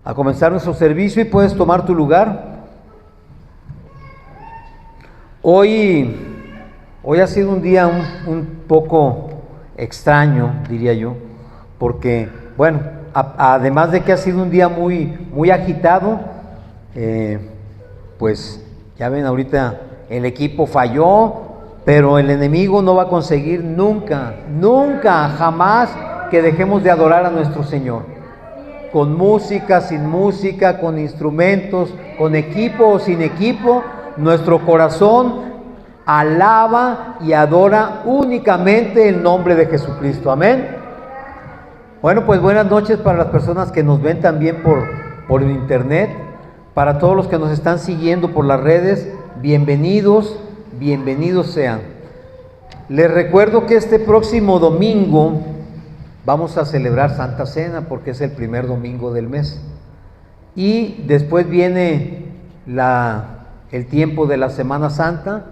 a comenzar nuestro servicio y puedes tomar tu lugar. Hoy ha sido un día un poco extraño, diría yo, porque, bueno, además de que ha sido un día muy agitado, pues ya ven, ahorita el equipo falló, pero el enemigo no va a conseguir nunca, jamás que dejemos de adorar a nuestro Señor. Con música, sin música, con instrumentos, con equipo o sin equipo, nuestro corazón alaba y adora únicamente el nombre de Jesucristo. Amén. Bueno, pues buenas noches para las personas que nos ven también por internet, para todos los que nos están siguiendo por las redes, bienvenidos sean. Les recuerdo que este próximo domingo vamos a celebrar Santa Cena porque es el primer domingo del mes. Y después viene el tiempo de la Semana Santa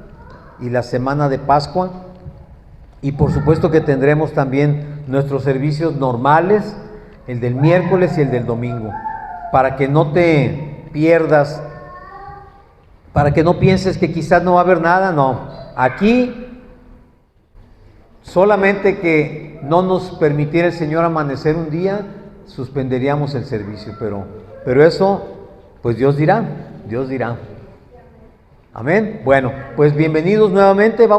y la Semana de Pascua. Y por supuesto que tendremos también nuestros servicios normales, el del miércoles y el del domingo, para que no te pierdas, para que no pienses que quizás no va a haber nada. No, aquí solamente que no nos permitiera el Señor amanecer un día, suspenderíamos el servicio, pero eso, pues Dios dirá. Amén. Bueno, pues bienvenidos nuevamente.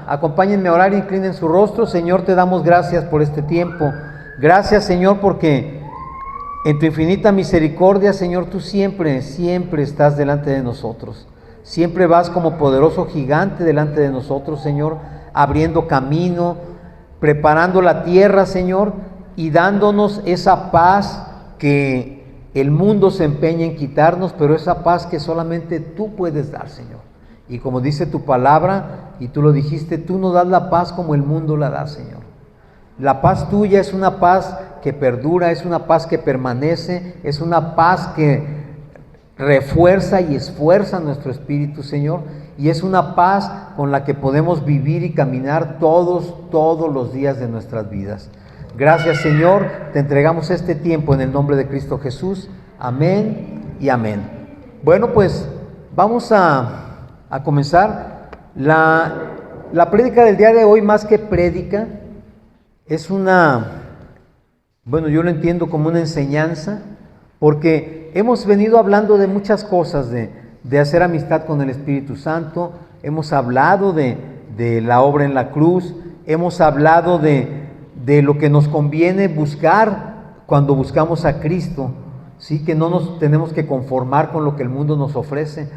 Acompáñenme a orar, inclinen su rostro. Señor, te damos gracias por este tiempo. Gracias, Señor, porque en tu infinita misericordia, Señor, tú siempre estás delante de nosotros. Siempre vas como poderoso gigante delante de nosotros, Señor, abriendo camino, preparando la tierra, Señor, y dándonos esa paz que el mundo se empeña en quitarnos, pero esa paz que solamente tú puedes dar, Señor. Y como dice tu palabra, y tú lo dijiste, tú no das la paz como el mundo la da, Señor. La paz tuya es una paz que perdura, es una paz que permanece, es una paz que refuerza y esfuerza nuestro espíritu, Señor, y es una paz con la que podemos vivir y caminar todos los días de nuestras vidas. Gracias, Señor, te entregamos este tiempo en el nombre de Cristo Jesús. Amén y amén. Bueno, pues vamos a comenzar. La prédica del día de hoy, más que prédica, es yo lo entiendo como una enseñanza, porque hemos venido hablando de muchas cosas, de hacer amistad con el Espíritu Santo, hemos hablado de la obra en la cruz, hemos hablado de lo que nos conviene buscar cuando buscamos a Cristo, ¿sí? Que no nos tenemos que conformar con lo que el mundo nos ofrece.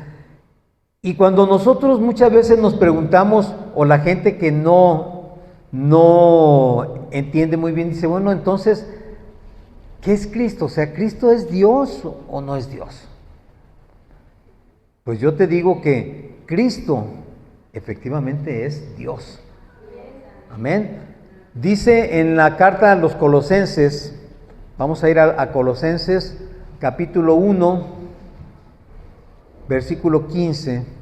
Y cuando nosotros muchas veces nos preguntamos, o la gente que no entiende muy bien, dice, bueno, entonces, ¿qué es Cristo? O sea, ¿Cristo es Dios o no es Dios? Pues yo te digo que Cristo efectivamente es Dios. Amén. Dice en la carta a los Colosenses, vamos a ir a Colosenses capítulo 1, versículo 15.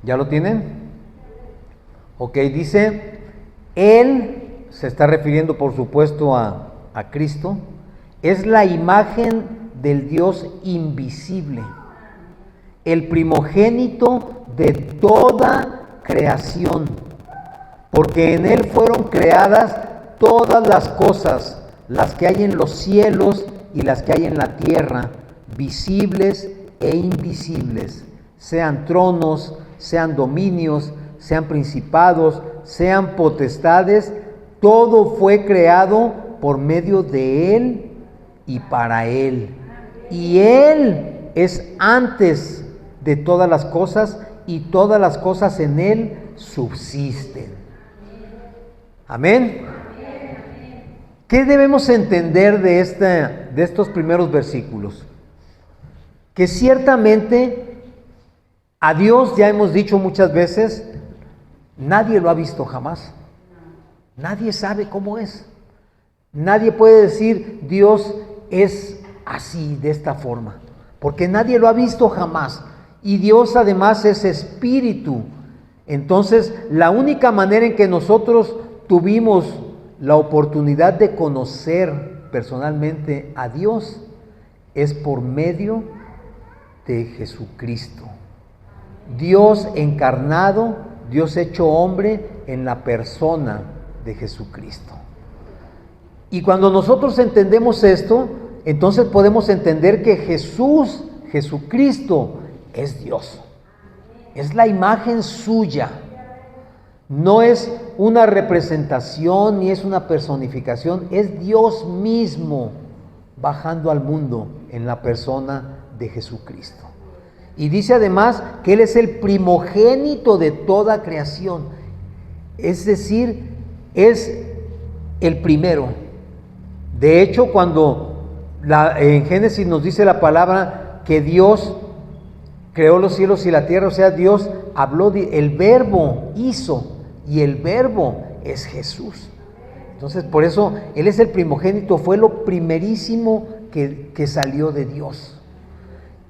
¿Ya lo tienen? Ok, dice, Él, se está refiriendo por supuesto a Cristo, es la imagen del Dios invisible, el primogénito de toda creación, porque en Él fueron creadas todas las cosas, las que hay en los cielos y las que hay en la tierra, visibles e invisibles, sean tronos, sean dominios, sean principados, sean potestades, todo fue creado por medio de Él y para Él. Y Él es antes de todas las cosas, y todas las cosas en Él subsisten. Amén. ¿Qué debemos entender de estos primeros versículos? Que ciertamente a Dios, ya hemos dicho muchas veces, nadie lo ha visto jamás. Nadie sabe cómo es. Nadie puede decir Dios es así, de esta forma, porque nadie lo ha visto jamás. Y Dios además es espíritu. Entonces, la única manera en que nosotros tuvimos la oportunidad de conocer personalmente a Dios es por medio de Jesucristo. Dios encarnado, Dios hecho hombre en la persona de Jesucristo. Y cuando nosotros entendemos esto, entonces podemos entender que Jesucristo es Dios. Es la imagen suya. No es una representación ni es una personificación, es Dios mismo bajando al mundo en la persona de Jesucristo. Y dice además que Él es el primogénito de toda creación. Es decir, es el primero. De hecho, cuando en Génesis nos dice la palabra que Dios creó los cielos y la tierra, o sea, Dios habló, el verbo hizo, y el verbo es Jesús. Entonces, por eso, Él es el primogénito, fue lo primerísimo que salió de Dios.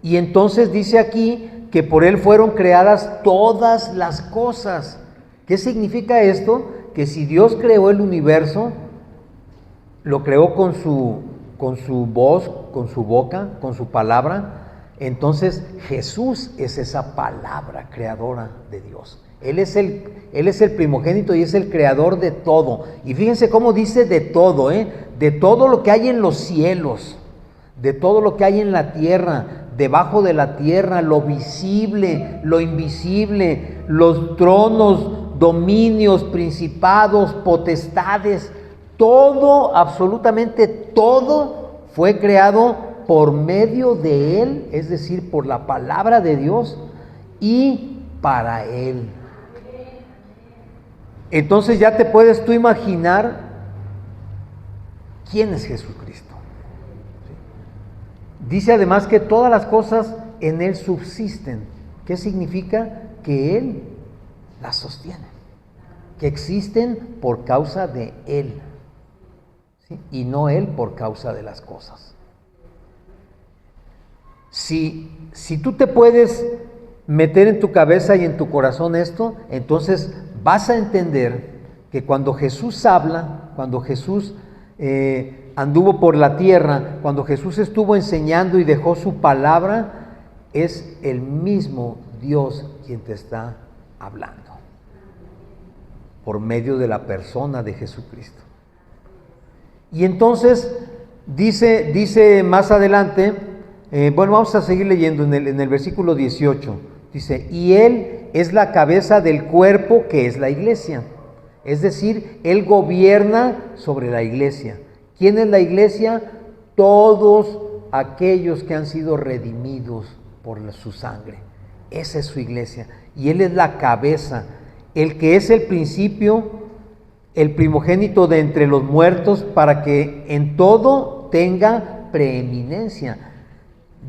Y entonces dice aquí que por Él fueron creadas todas las cosas. ¿Qué significa esto? Que si Dios creó el universo, lo creó con su voz, con su boca, con su palabra, entonces Jesús es esa palabra creadora de Dios. Él es el primogénito y es el creador de todo. Y fíjense cómo dice de todo, de todo lo que hay en los cielos, de todo lo que hay en la tierra, debajo de la tierra, lo visible, lo invisible, los tronos, dominios, principados, potestades, todo, absolutamente todo fue creado por medio de Él, es decir, por la palabra de Dios y para Él. Entonces ya te puedes tú imaginar quién es Jesucristo. Dice además que todas las cosas en Él subsisten. ¿Qué significa? Que Él las sostiene, que existen por causa de Él, ¿sí? Y no Él por causa de las cosas. Si tú te puedes meter en tu cabeza y en tu corazón esto, entonces vas a entender que cuando Jesús habla, cuando Jesús anduvo por la tierra, cuando Jesús estuvo enseñando y dejó su palabra, es el mismo Dios quien te está hablando, por medio de la persona de Jesucristo. Y entonces dice más adelante, bueno, vamos a seguir leyendo en el versículo 18, dice, y Él es la cabeza del cuerpo que es la iglesia. Es decir, Él gobierna sobre la iglesia. ¿Quién es la iglesia? Todos aquellos que han sido redimidos por su sangre. Esa es su iglesia. Y Él es la cabeza, el que es el principio, el primogénito de entre los muertos, para que en todo tenga preeminencia.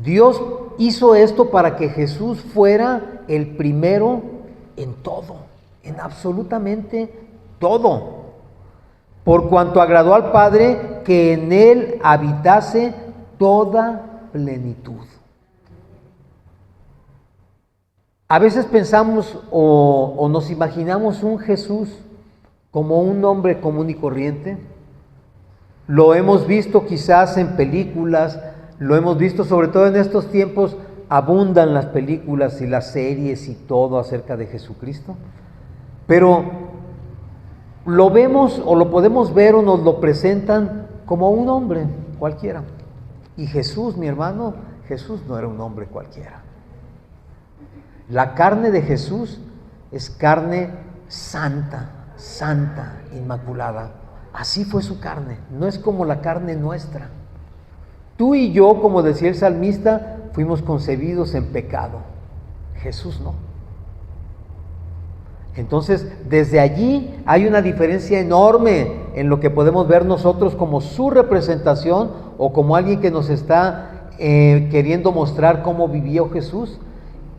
Dios hizo esto para que Jesús fuera el primero en todo, en absolutamente todo, por cuanto agradó al Padre que en Él habitase toda plenitud. A veces pensamos o nos imaginamos un Jesús como un hombre común y corriente. Lo hemos visto quizás en películas, lo hemos visto sobre todo en estos tiempos, abundan las películas y las series y todo acerca de Jesucristo. Pero lo vemos o lo podemos ver o nos lo presentan como un hombre cualquiera. Y Jesús, mi hermano, Jesús no era un hombre cualquiera. La carne de Jesús es carne santa, santa, inmaculada. Así fue su carne, no es como la carne nuestra. Tú y yo, como decía el salmista, fuimos concebidos en pecado. Jesús no. Entonces, desde allí hay una diferencia enorme en lo que podemos ver nosotros como su representación o como alguien que nos está queriendo mostrar cómo vivió Jesús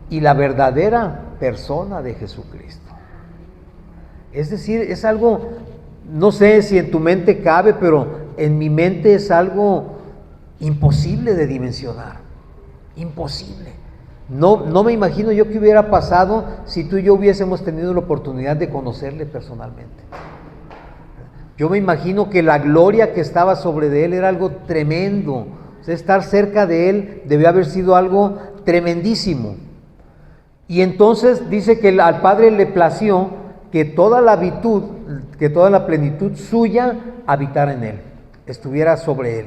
y la verdadera persona de Jesucristo. Es decir, es algo, no sé si en tu mente cabe, pero en mi mente es algo imposible de dimensionar, imposible. No me imagino yo qué hubiera pasado si tú y yo hubiésemos tenido la oportunidad de conocerle personalmente. Yo me imagino que la gloria que estaba sobre de él era algo tremendo. O sea, estar cerca de él debió haber sido algo tremendísimo. Y entonces dice que al Padre le plació que toda la virtud, que toda la plenitud suya habitara en él, estuviera sobre él.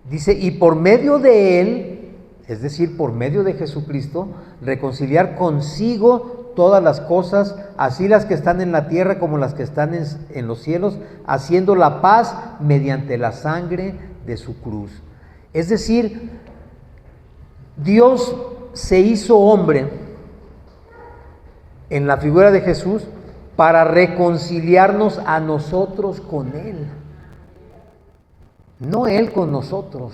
Dice, y por medio de él, es decir, por medio de Jesucristo, reconciliar consigo todas las cosas, así las que están en la tierra como las que están en los cielos, haciendo la paz mediante la sangre de su cruz. Es decir, Dios se hizo hombre en la figura de Jesús para reconciliarnos a nosotros con Él. No Él con nosotros,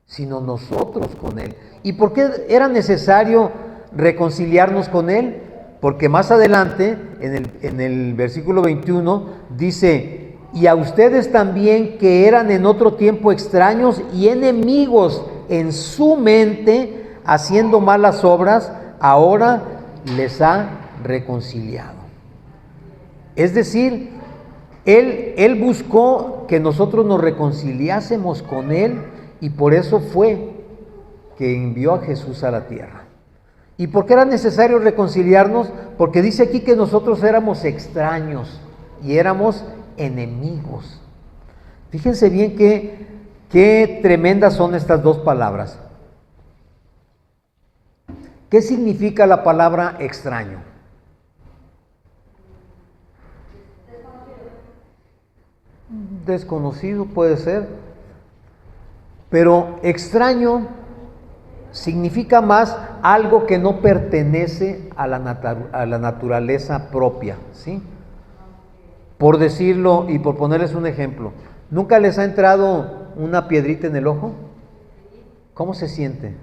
sino nosotros con Él. ¿Y por qué era necesario reconciliarnos con Él? Porque más adelante, en el versículo 21, dice, y a ustedes también que eran en otro tiempo extraños y enemigos en su mente, haciendo malas obras, ahora les ha reconciliado. Es decir, Él buscó que nosotros nos reconciliásemos con Él y por eso fue que envió a Jesús a la tierra. ¿Y por qué era necesario reconciliarnos? Porque dice aquí que nosotros éramos extraños y éramos enemigos. Fíjense bien qué tremendas son estas dos palabras. ¿Qué significa la palabra extraño? Desconocido puede ser, pero extraño significa más algo que no pertenece a la naturaleza propia, ¿sí? Por decirlo y por ponerles un ejemplo, ¿nunca les ha entrado una piedrita en el ojo? ¿Cómo se siente?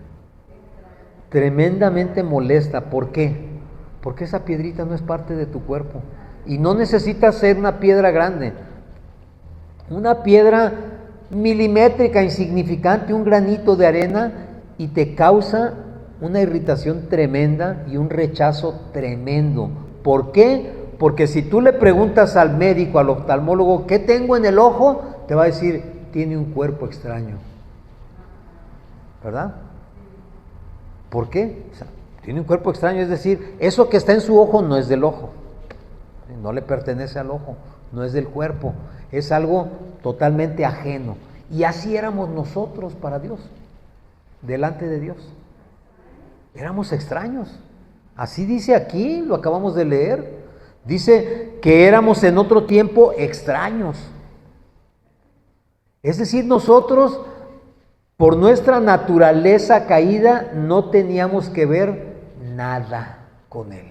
Tremendamente molesta. ¿Por qué? Porque esa piedrita no es parte de tu cuerpo y no necesita ser una piedra grande. Una piedra milimétrica, insignificante, un granito de arena, y te causa una irritación tremenda y un rechazo tremendo. ¿Por qué? Porque si tú le preguntas al médico, al oftalmólogo, ¿qué tengo en el ojo?, te va a decir, tiene un cuerpo extraño. ¿Verdad? ¿Por qué? O sea, tiene un cuerpo extraño, es decir, eso que está en su ojo no es del ojo, no le pertenece al ojo, no es del cuerpo, es algo totalmente ajeno. Y así éramos nosotros para Dios, delante de Dios. Éramos extraños. Así dice aquí, lo acabamos de leer. Dice que éramos en otro tiempo extraños. Es decir, nosotros, por nuestra naturaleza caída, no teníamos que ver nada con Él.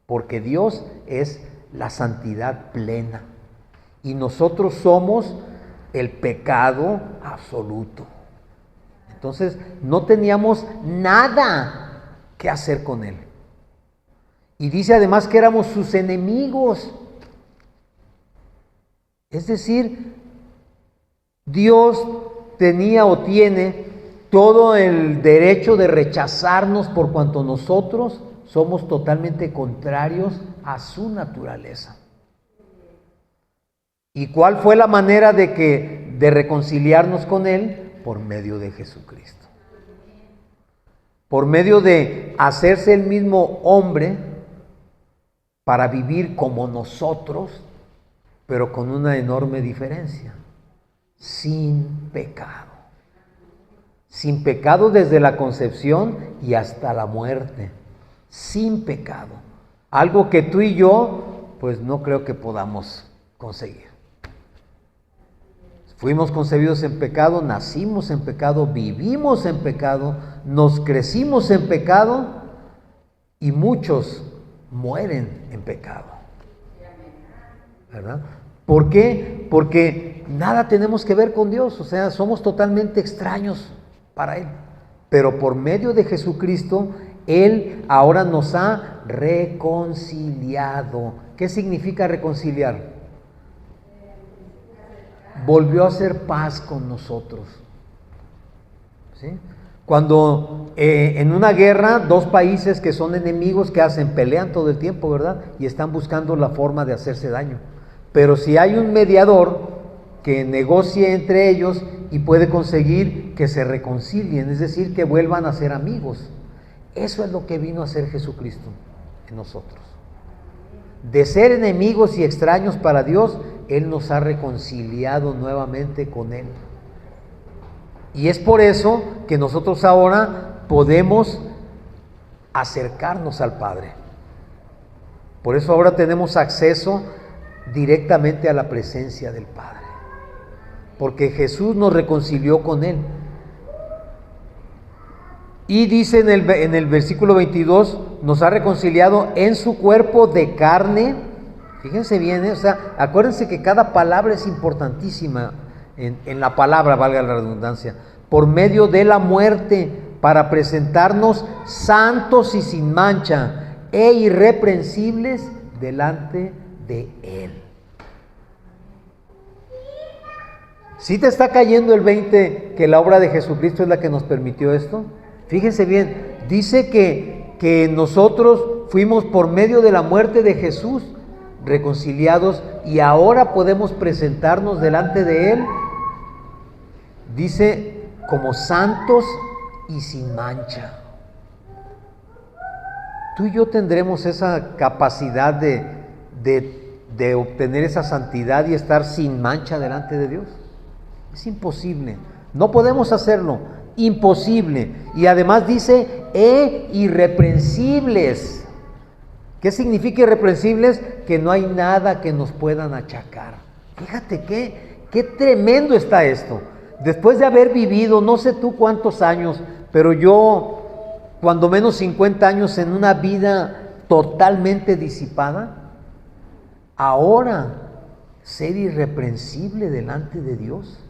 Porque Dios es la santidad plena. Y nosotros somos el pecado absoluto. Entonces, no teníamos nada que hacer con Él. Y dice además que éramos sus enemigos. Es decir, Dios tenía o tiene todo el derecho de rechazarnos por cuanto nosotros somos totalmente contrarios a su naturaleza. ¿Y cuál fue la manera de reconciliarnos con Él? Por medio de Jesucristo. Por medio de hacerse el mismo hombre para vivir como nosotros, pero con una enorme diferencia. Sin pecado. Sin pecado desde la concepción y hasta la muerte. Sin pecado. Algo que tú y yo, pues no creo que podamos conseguir. Fuimos concebidos en pecado, nacimos en pecado, vivimos en pecado, nos crecimos en pecado y muchos mueren en pecado. ¿Verdad? ¿Por qué? Porque nada tenemos que ver con Dios, o sea, somos totalmente extraños para Él. Pero por medio de Jesucristo, Él ahora nos ha reconciliado. ¿Qué significa reconciliar? Volvió a hacer paz con nosotros. ¿Sí? Cuando en una guerra, dos países que son enemigos, ¿qué hacen? Pelean todo el tiempo, ¿verdad? Y están buscando la forma de hacerse daño. Pero si hay un mediador que negocie entre ellos y puede conseguir que se reconcilien, es decir, que vuelvan a ser amigos. Eso es lo que vino a hacer Jesucristo en nosotros. De ser enemigos y extraños para Dios, Él nos ha reconciliado nuevamente con Él. Y es por eso que nosotros ahora podemos acercarnos al Padre. Por eso ahora tenemos acceso directamente a la presencia del Padre. Porque Jesús nos reconcilió con Él. Y dice en el versículo 22, nos ha reconciliado en su cuerpo de carne. Fíjense bien, o sea, acuérdense que cada palabra es importantísima en la palabra, valga la redundancia, por medio de la muerte, para presentarnos santos y sin mancha e irreprensibles delante de Él. ¿Sí te está cayendo el 20 que la obra de Jesucristo es la que nos permitió esto? Fíjense bien, dice que nosotros fuimos por medio de la muerte de Jesús reconciliados y ahora podemos presentarnos delante de Él, dice, como santos y sin mancha. Tú y yo tendremos esa capacidad de obtener esa santidad y estar sin mancha delante de Dios. Es imposible, no podemos hacerlo, imposible. Y además dice, irreprensibles. ¿Qué significa irreprensibles? Que no hay nada que nos puedan achacar. Fíjate qué tremendo está esto. Después de haber vivido, no sé tú cuántos años, pero yo, cuando menos 50 años en una vida totalmente disipada, ahora ser irreprensible delante de Dios.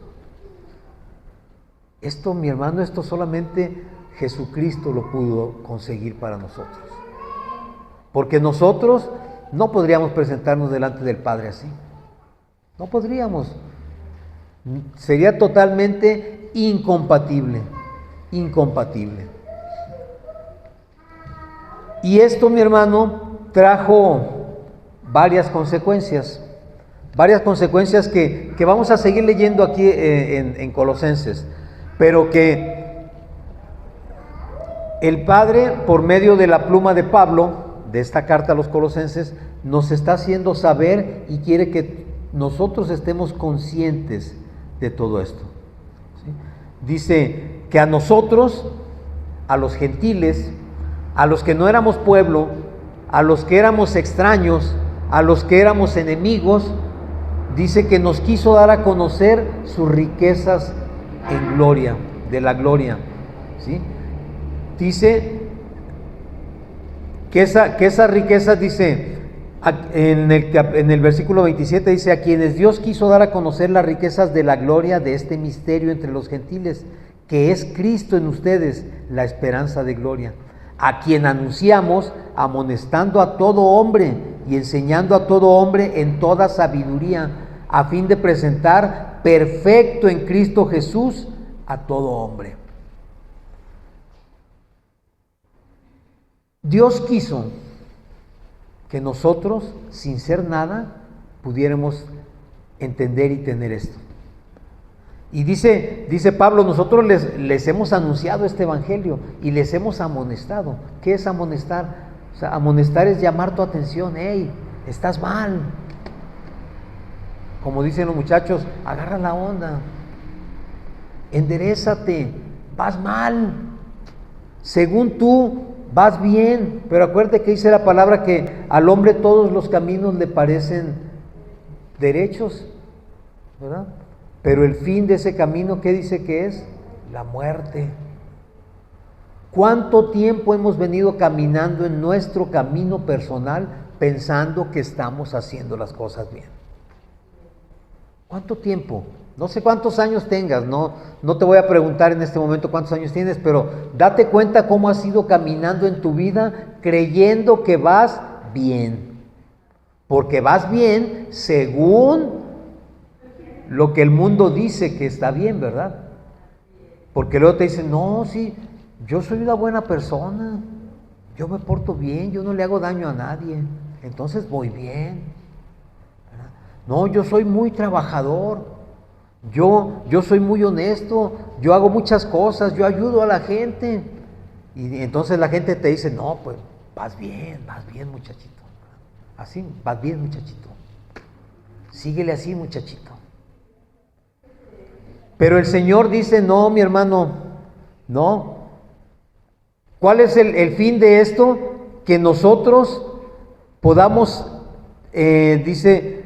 Esto, mi hermano, esto solamente Jesucristo lo pudo conseguir para nosotros. Porque nosotros no podríamos presentarnos delante del Padre así. No podríamos. Sería totalmente incompatible. Incompatible. Y esto, mi hermano, trajo varias consecuencias. Varias consecuencias que vamos a seguir leyendo aquí en Colosenses. Pero que el Padre, por medio de la pluma de Pablo, de esta carta a los Colosenses, nos está haciendo saber y quiere que nosotros estemos conscientes de todo esto. ¿Sí? Dice que a nosotros, a los gentiles, a los que no éramos pueblo, a los que éramos extraños, a los que éramos enemigos, dice que nos quiso dar a conocer sus riquezas en gloria, de la gloria, ¿sí? Dice que esas riquezas, dice en el versículo 27, dice, a quienes Dios quiso dar a conocer las riquezas de la gloria de este misterio entre los gentiles, que es Cristo en ustedes, la esperanza de gloria, a quien anunciamos, amonestando a todo hombre y enseñando a todo hombre en toda sabiduría, a fin de presentar perfecto en Cristo Jesús a todo hombre. Dios quiso que nosotros, sin ser nada, pudiéramos entender y tener esto. Y dice Pablo, nosotros les hemos anunciado este evangelio y les hemos amonestado. ¿Qué es amonestar? O sea, amonestar es llamar tu atención. Hey, estás mal. Como dicen los muchachos, agarra la onda, enderézate, vas mal. Según tú, vas bien, pero acuérdate que dice la palabra que al hombre todos los caminos le parecen derechos, ¿verdad? Pero el fin de ese camino, ¿qué dice que es? La muerte. ¿Cuánto tiempo hemos venido caminando en nuestro camino personal pensando que estamos haciendo las cosas bien? ¿Cuánto tiempo? No sé cuántos años tengas, no te voy a preguntar en este momento cuántos años tienes, pero date cuenta cómo has ido caminando en tu vida creyendo que vas bien. Porque vas bien según lo que el mundo dice que está bien, ¿verdad? Porque luego te dicen, no, sí, yo soy una buena persona, yo me porto bien, yo no le hago daño a nadie, entonces voy bien, ¿verdad? No, yo soy muy trabajador, yo soy muy honesto, yo hago muchas cosas, yo ayudo a la gente. Y entonces la gente te dice, no, pues vas bien muchachito. Así, vas bien muchachito. Síguele así muchachito. Pero el Señor dice, no, mi hermano, no. ¿Cuál es el fin de esto? Que nosotros podamos, dice,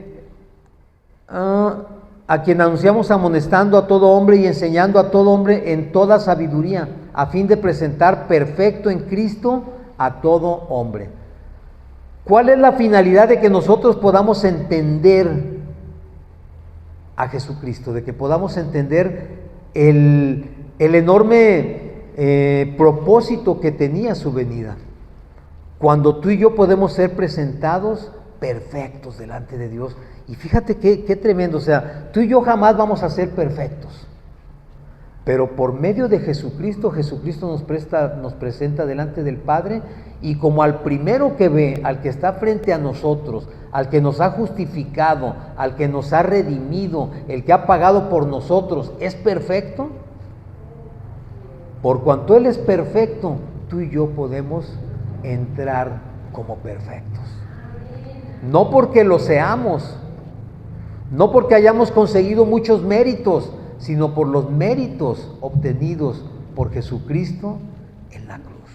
a quien anunciamos amonestando a todo hombre y enseñando a todo hombre en toda sabiduría, a fin de presentar perfecto en Cristo a todo hombre. ¿Cuál es la finalidad de que nosotros podamos entender a Jesucristo? De que podamos entender el enorme propósito que tenía su venida. Cuando tú y yo podemos ser presentados perfectos delante de Dios. Y fíjate qué tremendo, o sea, tú y yo jamás vamos a ser perfectos, pero por medio de Jesucristo, Jesucristo nos presenta delante del Padre, y como al primero que ve, al que está frente a nosotros, al que nos ha justificado, al que nos ha redimido, el que ha pagado por nosotros, es perfecto, por cuanto Él es perfecto, tú y yo podemos entrar como perfectos. No porque lo seamos, no porque hayamos conseguido muchos méritos, sino por los méritos obtenidos por Jesucristo en la cruz.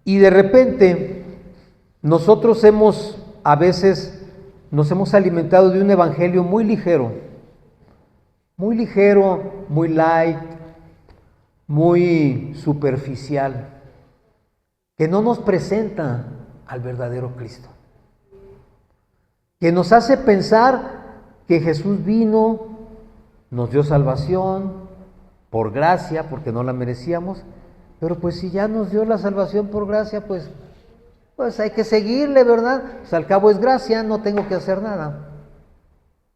Y de repente, nosotros a veces nos hemos alimentado de un evangelio muy ligero, muy light, muy superficial, que no nos presenta al verdadero Cristo, que nos hace pensar que Jesús vino, nos dio salvación por gracia, porque no la merecíamos, pero pues si ya nos dio la salvación por gracia, pues hay que seguirle, ¿verdad? Pues al cabo es gracia, no tengo que hacer nada.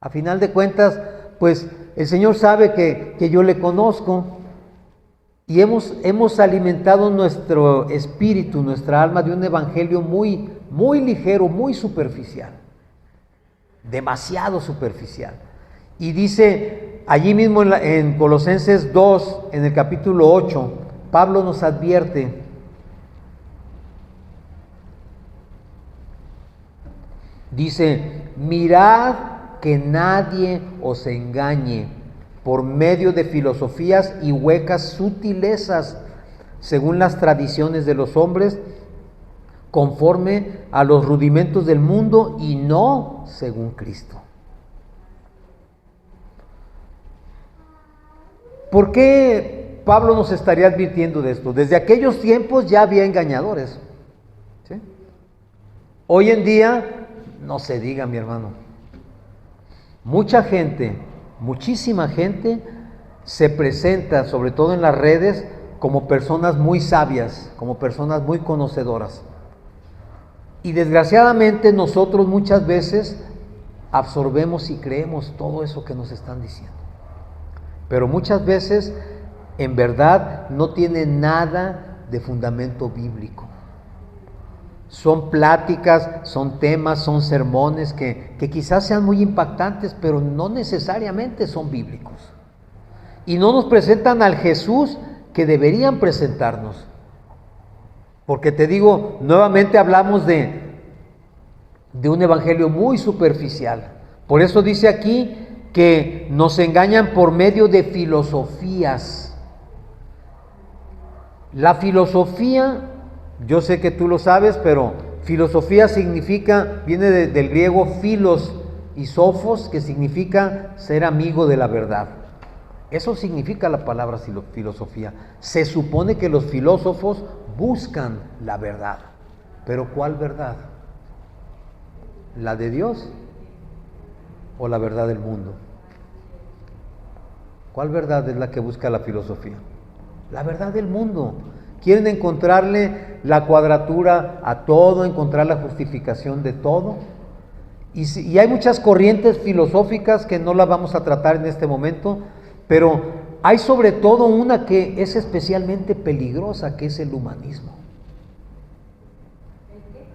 A final de cuentas, pues el Señor sabe que yo le conozco, y hemos alimentado nuestro espíritu, nuestra alma, de un evangelio muy, muy ligero, muy superficial, demasiado superficial. Y dice allí mismo en Colosenses 2, en el capítulo 8, Pablo nos advierte, dice, mirad que nadie os engañe por medio de filosofías y huecas sutilezas, según las tradiciones de los hombres, conforme a los rudimentos del mundo y no según Cristo. ¿Por qué Pablo nos estaría advirtiendo de esto? Desde aquellos tiempos ya había engañadores, ¿sí? Hoy en día, no se diga, mi hermano, mucha gente, muchísima gente se presenta, sobre todo en las redes, como personas muy sabias, como personas muy conocedoras. Y desgraciadamente nosotros muchas veces absorbemos y creemos todo eso que nos están diciendo. Pero muchas veces, en verdad, no tiene nada de fundamento bíblico. Son pláticas, son temas, son sermones que quizás sean muy impactantes, pero no necesariamente son bíblicos. Y no nos presentan al Jesús que deberían presentarnos. Porque te digo, nuevamente hablamos de un evangelio muy superficial. Por eso dice aquí que nos engañan por medio de filosofías. La filosofía, yo sé que tú lo sabes, pero filosofía viene del griego philos y sophos, que significa ser amigo de la verdad. Eso significa la palabra filosofía. Se supone que los filósofos buscan la verdad. ¿Pero cuál verdad? ¿La de Dios o la verdad del mundo? ¿Cuál verdad es la que busca la filosofía? La verdad del mundo. Quieren encontrarle la cuadratura a todo, encontrar la justificación de todo. Y hay muchas corrientes filosóficas que no las vamos a tratar en este momento, pero hay sobre todo una que es especialmente peligrosa, que es el humanismo.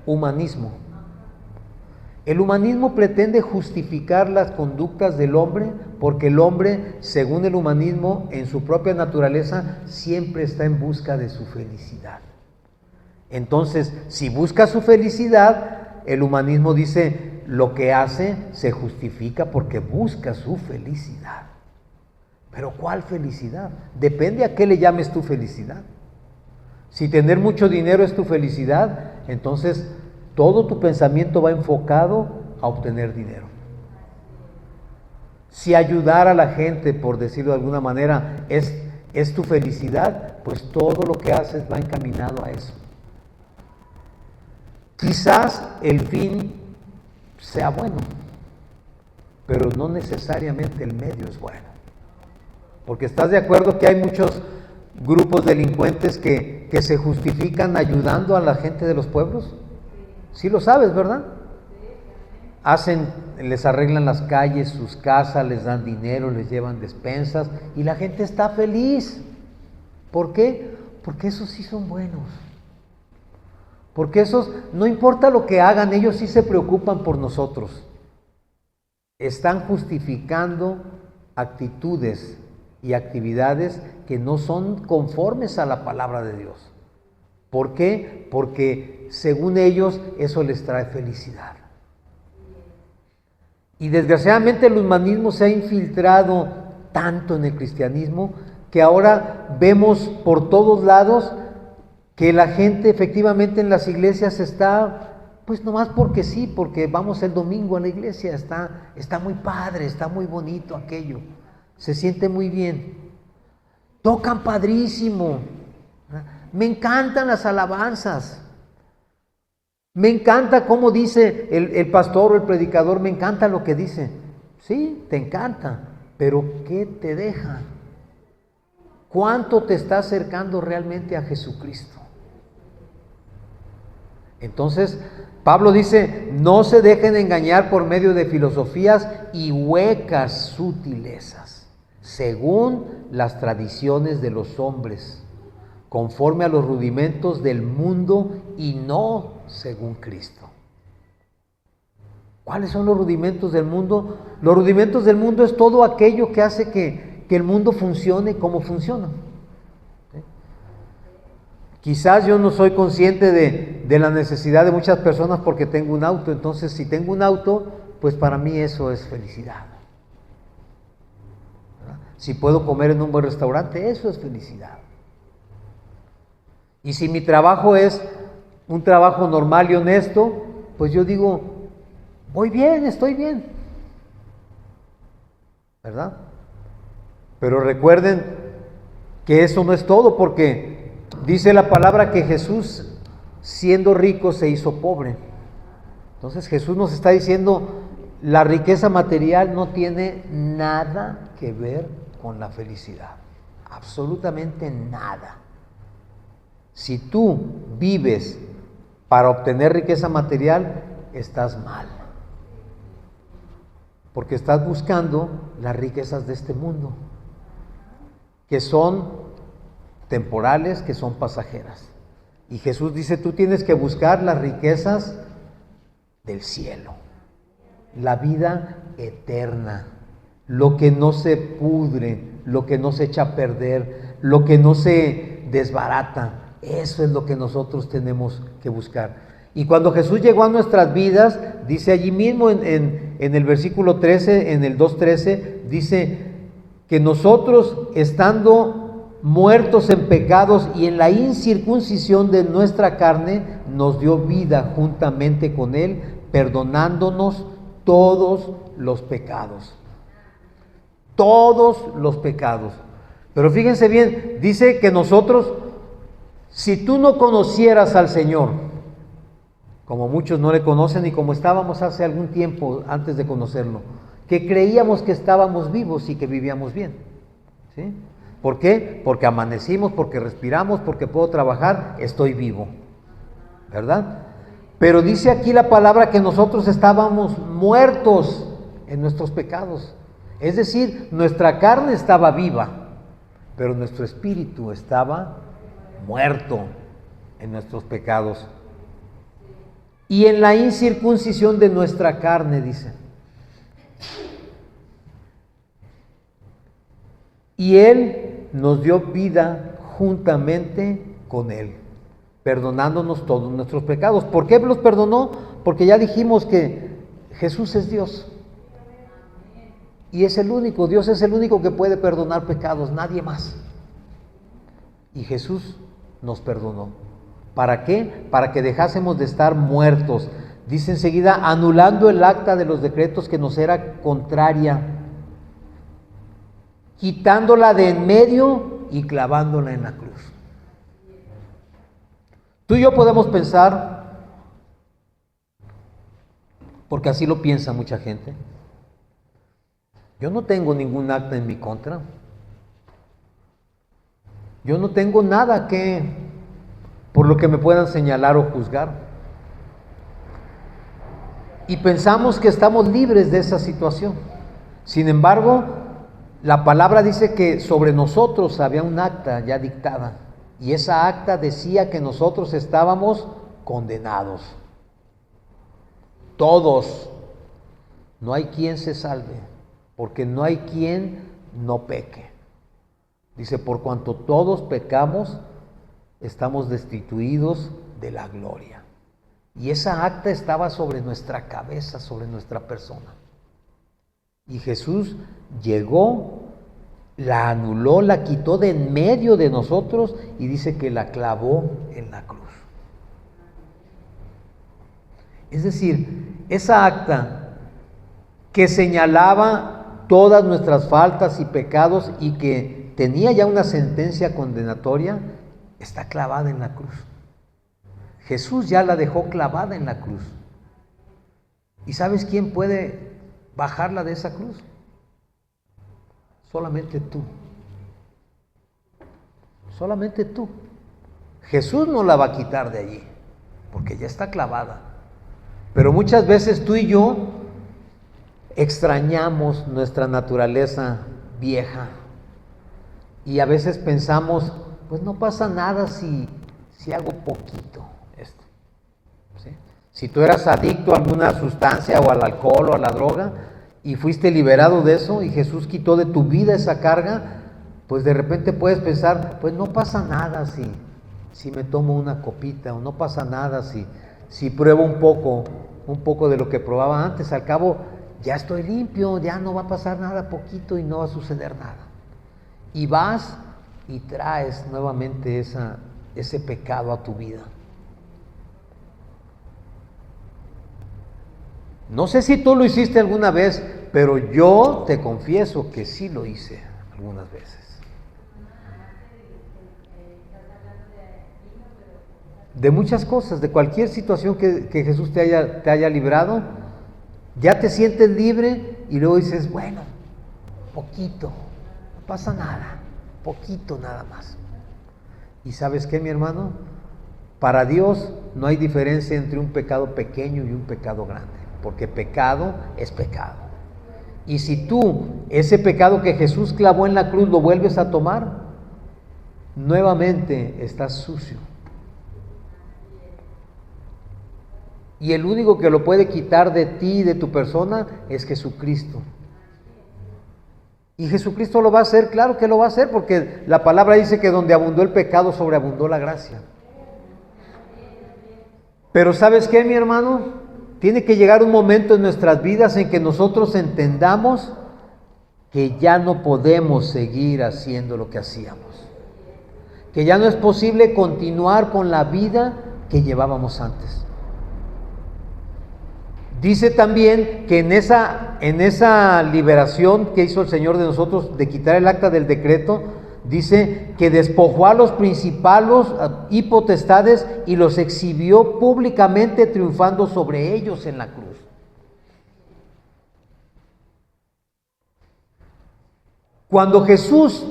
Humanismo. El humanismo pretende justificar las conductas del hombre porque el hombre, según el humanismo, en su propia naturaleza, siempre está en busca de su felicidad. Entonces, si busca su felicidad, el humanismo dice, lo que hace se justifica porque busca su felicidad. Pero ¿cuál felicidad? Depende a qué le llames tu felicidad. Si tener mucho dinero es tu felicidad, entonces todo tu pensamiento va enfocado a obtener dinero. Si ayudar a la gente, por decirlo de alguna manera, es tu felicidad, pues todo lo que haces va encaminado a eso. Quizás el fin sea bueno, pero no necesariamente el medio es bueno. Porque estás de acuerdo que hay muchos grupos delincuentes que se justifican ayudando a la gente de los pueblos. Sí lo sabes, ¿verdad? Les arreglan las calles, sus casas, les dan dinero, les llevan despensas y la gente está feliz. ¿Por qué? Porque esos sí son buenos. Porque esos, no importa lo que hagan, ellos sí se preocupan por nosotros. Están justificando actitudes y actividades que no son conformes a la palabra de Dios. ¿Por qué? Porque según ellos eso les trae felicidad. Y desgraciadamente el humanismo se ha infiltrado tanto en el cristianismo que ahora vemos por todos lados que la gente efectivamente en las iglesias está, pues nomás porque sí, porque vamos el domingo a la iglesia, está muy padre, está muy bonito aquello, se siente muy bien, tocan padrísimo, me encantan las alabanzas, me encanta cómo dice el pastor o el predicador, me encanta lo que dice, sí, te encanta, pero ¿qué te deja? ¿Cuánto te está acercando realmente a Jesucristo? Entonces, Pablo dice, no se dejen engañar por medio de filosofías y huecas sutilezas, según las tradiciones de los hombres, conforme a los rudimentos del mundo y no según Cristo. ¿Cuáles son los rudimentos del mundo? Los rudimentos del mundo es todo aquello que hace que el mundo funcione como funciona. Quizás yo no soy consciente de la necesidad de muchas personas porque tengo un auto, entonces si tengo un auto, pues para mí eso es felicidad. ¿Verdad? Si puedo comer en un buen restaurante, eso es felicidad. Y si mi trabajo es un trabajo normal y honesto, pues yo digo, voy bien, estoy bien. ¿Verdad? Pero recuerden que eso no es todo, porque dice la palabra que Jesús, siendo rico, se hizo pobre. Entonces Jesús nos está diciendo, la riqueza material no tiene nada que ver con la felicidad. Absolutamente nada. Si tú vives para obtener riqueza material, estás mal. Porque estás buscando las riquezas de este mundo, que son temporales, que son pasajeras. Y Jesús dice, tú tienes que buscar las riquezas del cielo, la vida eterna, lo que no se pudre, lo que no se echa a perder, lo que no se desbarata. Eso es lo que nosotros tenemos que buscar. Y cuando Jesús llegó a nuestras vidas, dice allí mismo en el versículo 13, en el 2:13, dice que nosotros, estando muertos en pecados y en la incircuncisión de nuestra carne, nos dio vida juntamente con Él, perdonándonos todos los pecados. Todos los pecados. Pero fíjense bien, dice que nosotros, si tú no conocieras al Señor, como muchos no le conocen y como estábamos hace algún tiempo antes de conocerlo, que creíamos que estábamos vivos y que vivíamos bien, ¿sí? ¿Por qué? Porque amanecimos, porque respiramos, porque puedo trabajar, estoy vivo, ¿verdad? Pero dice aquí la palabra que nosotros estábamos muertos en nuestros pecados. Es decir, nuestra carne estaba viva, pero nuestro espíritu estaba muerto en nuestros pecados. Y en la incircuncisión de nuestra carne, dice. Y Él nos dio vida juntamente con Él, perdonándonos todos nuestros pecados. ¿Por qué los perdonó? Porque ya dijimos que Jesús es Dios. Y es el único, Dios es el único que puede perdonar pecados, nadie más. Y Jesús nos perdonó. ¿Para qué? Para que dejásemos de estar muertos. Dice enseguida, anulando el acta de los decretos que nos era contraria, quitándola de en medio y clavándola en la cruz. Tú y yo podemos pensar, porque así lo piensa mucha gente, yo no tengo ningún acta en mi contra. Yo no tengo nada por lo que me puedan señalar o juzgar. Y pensamos que estamos libres de esa situación. Sin embargo, la palabra dice que sobre nosotros había un acta ya dictada. Y esa acta decía que nosotros estábamos condenados. Todos. No hay quien se salve, porque no hay quien no peque. Dice, por cuanto todos pecamos, estamos destituidos de la gloria. Y esa acta estaba sobre nuestra cabeza, sobre nuestra persona. Y Jesús llegó, la anuló, la quitó de en medio de nosotros y dice que la clavó en la cruz. Es decir, esa acta que señalaba todas nuestras faltas y pecados y que tenía ya una sentencia condenatoria, está clavada en la cruz. Jesús ya la dejó clavada en la cruz. ¿Y sabes quién puede bajarla de esa cruz? Solamente tú. Solamente tú. Jesús no la va a quitar de allí, porque ya está clavada. Pero muchas veces tú y yo extrañamos nuestra naturaleza vieja. Y a veces pensamos, pues no pasa nada si hago poquito esto. ¿Sí? Si tú eras adicto a alguna sustancia o al alcohol o a la droga y fuiste liberado de eso y Jesús quitó de tu vida esa carga, pues de repente puedes pensar, pues no pasa nada si me tomo una copita, o no pasa nada si pruebo un poco de lo que probaba antes. Al cabo ya estoy limpio, ya no va a pasar nada, poquito, y no va a suceder nada. Y vas y traes nuevamente ese pecado a tu vida. No sé si tú lo hiciste alguna vez, pero yo te confieso que sí lo hice algunas veces. De muchas cosas, de cualquier situación que Jesús te haya librado, ya te sientes libre y luego dices, bueno, poquito, no pasa nada, poquito nada más. ¿Y sabes qué, mi hermano? Para Dios no hay diferencia entre un pecado pequeño y un pecado grande, porque pecado es pecado. Y si tú ese pecado que Jesús clavó en la cruz lo vuelves a tomar, nuevamente estás sucio. Y el único que lo puede quitar de ti y de tu persona es Jesucristo. Y Jesucristo lo va a hacer, claro que lo va a hacer, porque la palabra dice que donde abundó el pecado, sobreabundó la gracia. Pero ¿sabes qué, mi hermano? Tiene que llegar un momento en nuestras vidas en que nosotros entendamos que ya no podemos seguir haciendo lo que hacíamos. Que ya no es posible continuar con la vida que llevábamos antes. Dice también que en esa liberación que hizo el Señor de nosotros de quitar el acta del decreto, dice que despojó a los principados y potestades y los exhibió públicamente, triunfando sobre ellos en la cruz. Cuando Jesús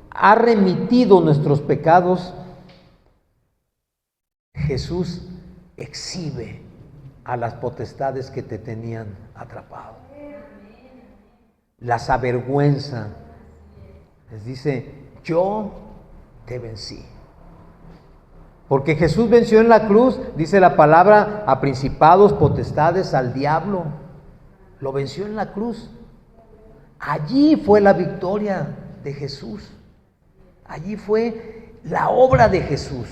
ha remitido nuestros pecados, Jesús exhibe a las potestades que te tenían atrapado. Las avergüenza. Les dice, yo te vencí. Porque Jesús venció en la cruz, dice la palabra, a principados, potestades, al diablo. Lo venció en la cruz. Allí fue la victoria de Jesús. Allí fue la obra de Jesús.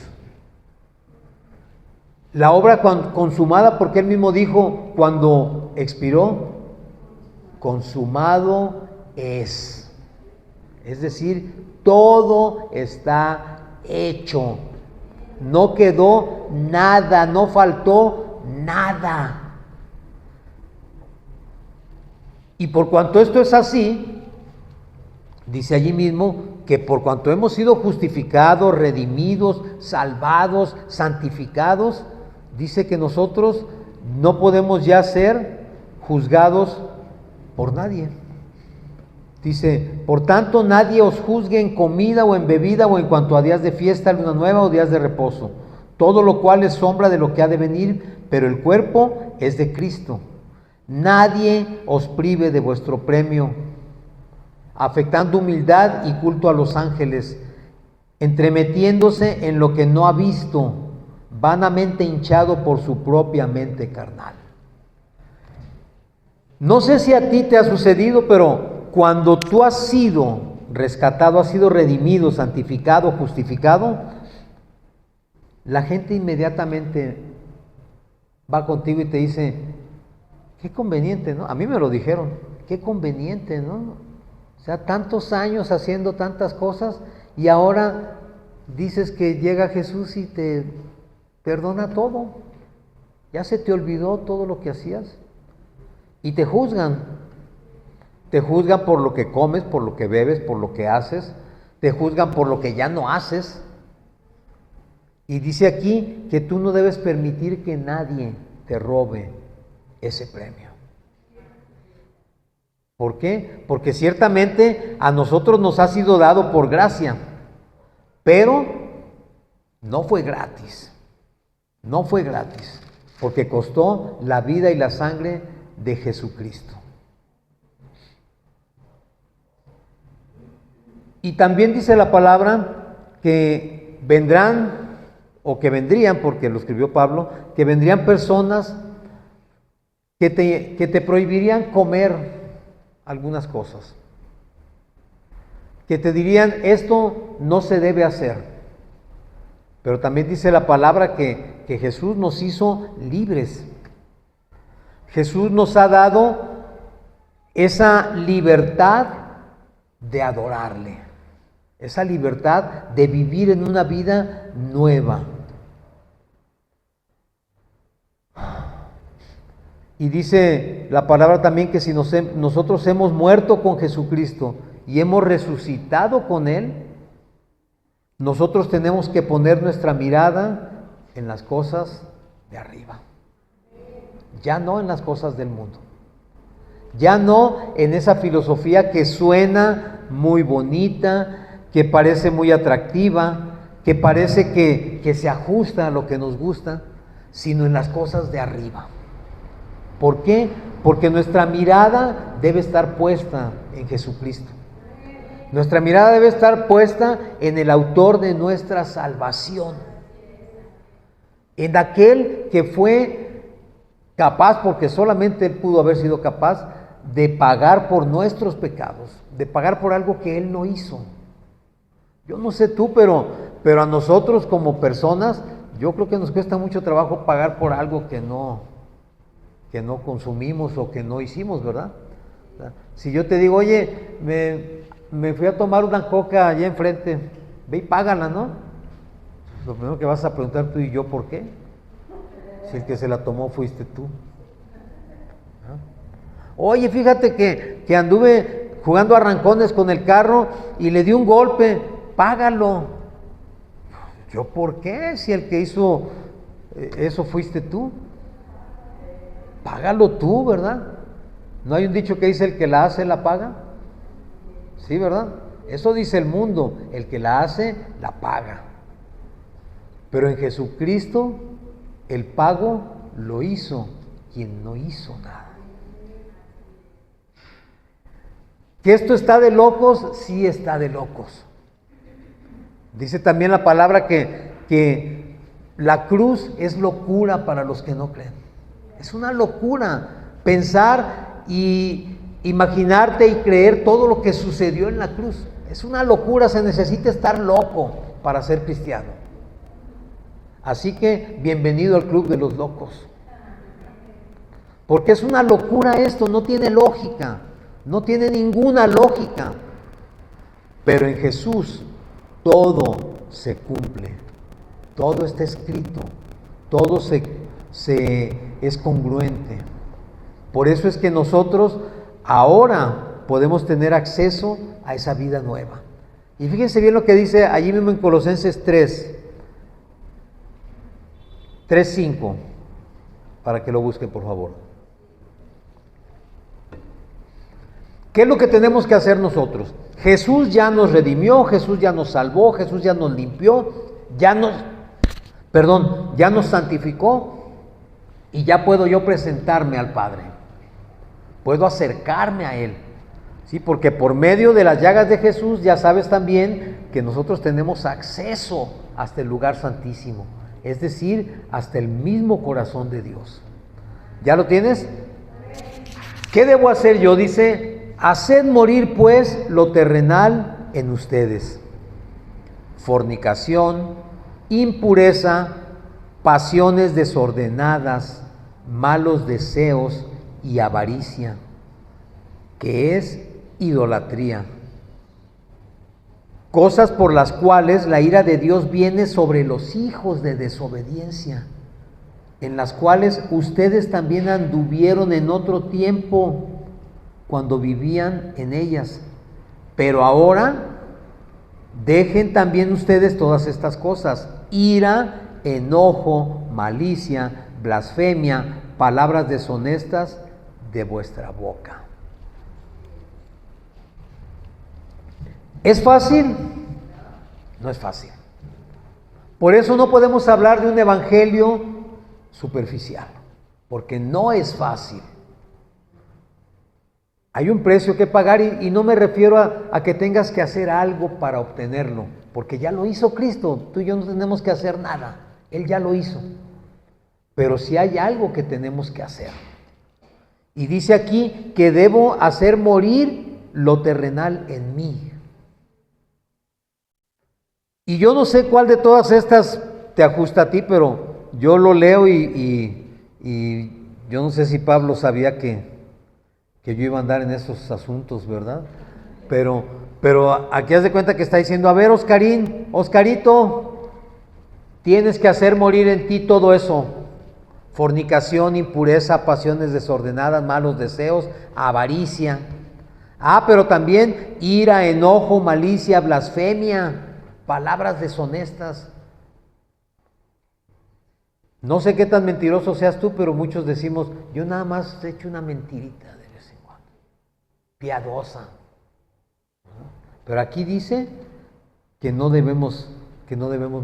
La obra consumada, porque él mismo dijo cuando expiró, consumado es. Es decir, todo está hecho. No quedó nada, no faltó nada. Y por cuanto esto es así, dice allí mismo que por cuanto hemos sido justificados, redimidos, salvados, santificados, dice que nosotros no podemos ya ser juzgados por nadie. Dice, por tanto nadie os juzgue en comida o en bebida o en cuanto a días de fiesta, luna nueva o días de reposo, todo lo cual es sombra de lo que ha de venir, pero el cuerpo es de Cristo. Nadie os prive de vuestro premio, afectando humildad y culto a los ángeles, entremetiéndose en lo que no ha visto, vanamente hinchado por su propia mente carnal. No sé si a ti te ha sucedido, pero cuando tú has sido rescatado, has sido redimido, santificado, justificado, la gente inmediatamente va contigo y te dice, qué conveniente, ¿no? A mí me lo dijeron, qué conveniente, ¿no? O sea, tantos años haciendo tantas cosas y ahora dices que llega Jesús y te perdona todo. Ya se te olvidó todo lo que hacías. Y te juzgan. Te juzgan por lo que comes, por lo que bebes, por lo que haces. Te juzgan por lo que ya no haces. Y dice aquí que tú no debes permitir que nadie te robe ese premio. ¿Por qué? Porque ciertamente a nosotros nos ha sido dado por gracia, pero no fue gratis. No fue gratis, porque costó la vida y la sangre de Jesucristo. Y también dice la palabra que vendrán, o que vendrían, porque lo escribió Pablo, que vendrían personas que te prohibirían comer algunas cosas, que te dirían, esto no se debe hacer. Pero también dice la palabra que Jesús nos hizo libres. Jesús nos ha dado esa libertad de adorarle, esa libertad de vivir en una vida nueva. Y dice la palabra también que si nosotros hemos muerto con Jesucristo y hemos resucitado con Él, nosotros tenemos que poner nuestra mirada en las cosas de arriba, ya no en las cosas del mundo, ya no en esa filosofía que suena muy bonita, que parece muy atractiva, que parece que se ajusta a lo que nos gusta, sino en las cosas de arriba. ¿Por qué? Porque nuestra mirada debe estar puesta en Jesucristo. Nuestra mirada debe estar puesta en el autor de nuestra salvación, en aquel que fue capaz, porque solamente Él pudo haber sido capaz de pagar por nuestros pecados, de pagar por algo que Él no hizo. Yo no sé tú, pero a nosotros como personas, yo creo que nos cuesta mucho trabajo pagar por algo que no consumimos o que no hicimos, ¿verdad? O sea, si yo te digo, oye, me fui a tomar una coca allá enfrente, ve y págala, ¿no? Lo primero que vas a preguntar tú y yo, ¿por qué? Si el que se la tomó fuiste tú. ¿Ah? Oye, fíjate que anduve jugando arrancones con el carro y le di un golpe, págalo. ¿Yo por qué? Si el que hizo eso fuiste tú. Págalo tú, ¿verdad? ¿No hay un dicho que dice el que la hace, la paga? Sí, ¿verdad? Eso dice el mundo, el que la hace, la paga. Pero en Jesucristo, el pago lo hizo quien no hizo nada. ¿Que esto está de locos? Sí está de locos. Dice también la palabra que la cruz es locura para los que no creen. Es una locura pensar y imaginarte y creer todo lo que sucedió en la cruz. Es una locura, se necesita estar loco para ser cristiano. Así que bienvenido al club de los locos. Porque es una locura esto, no tiene lógica, no tiene ninguna lógica. Pero en Jesús todo se cumple, todo está escrito, todo es congruente. Por eso es que nosotros ahora podemos tener acceso a esa vida nueva. Y fíjense bien lo que dice allí mismo en Colosenses 3:5, para que lo busquen por favor. ¿Qué es lo que tenemos que hacer nosotros? Jesús ya nos redimió, Jesús ya nos salvó, Jesús ya nos limpió, ya nos santificó y ya puedo yo presentarme al Padre. Puedo acercarme a Él. Sí, porque por medio de las llagas de Jesús ya sabes también que nosotros tenemos acceso hasta el lugar santísimo, es decir, hasta el mismo corazón de Dios. ¿Ya lo tienes? ¿Qué debo hacer yo? Dice, haced morir pues lo terrenal en ustedes: fornicación, impureza, pasiones desordenadas, malos deseos y avaricia, que es idolatría, cosas por las cuales la ira de Dios viene sobre los hijos de desobediencia, en las cuales ustedes también anduvieron en otro tiempo cuando vivían en ellas. Pero ahora dejen también ustedes todas estas cosas: ira, enojo, malicia, blasfemia, palabras deshonestas de vuestra boca. ¿Es fácil? No es fácil. Por eso no podemos hablar de un evangelio superficial, porque no es fácil. Hay un precio que pagar y no me refiero a que tengas que hacer algo para obtenerlo, porque ya lo hizo Cristo. Tú y yo no tenemos que hacer nada, Él ya lo hizo. Pero sí hay algo que tenemos que hacer. Y dice aquí que debo hacer morir lo terrenal en mí. Y yo no sé cuál de todas estas te ajusta a ti, pero yo lo leo y yo no sé si Pablo sabía que yo iba a andar en esos asuntos, ¿verdad? Pero aquí haz de cuenta que está diciendo, a ver, Oscarito, tienes que hacer morir en ti todo eso: fornicación, impureza, pasiones desordenadas, malos deseos, avaricia. Pero también ira, enojo, malicia, blasfemia, palabras deshonestas. No sé qué tan mentiroso seas tú, pero muchos decimos, yo nada más he hecho una mentirita de vez en cuando, piadosa. Pero aquí dice que no debemos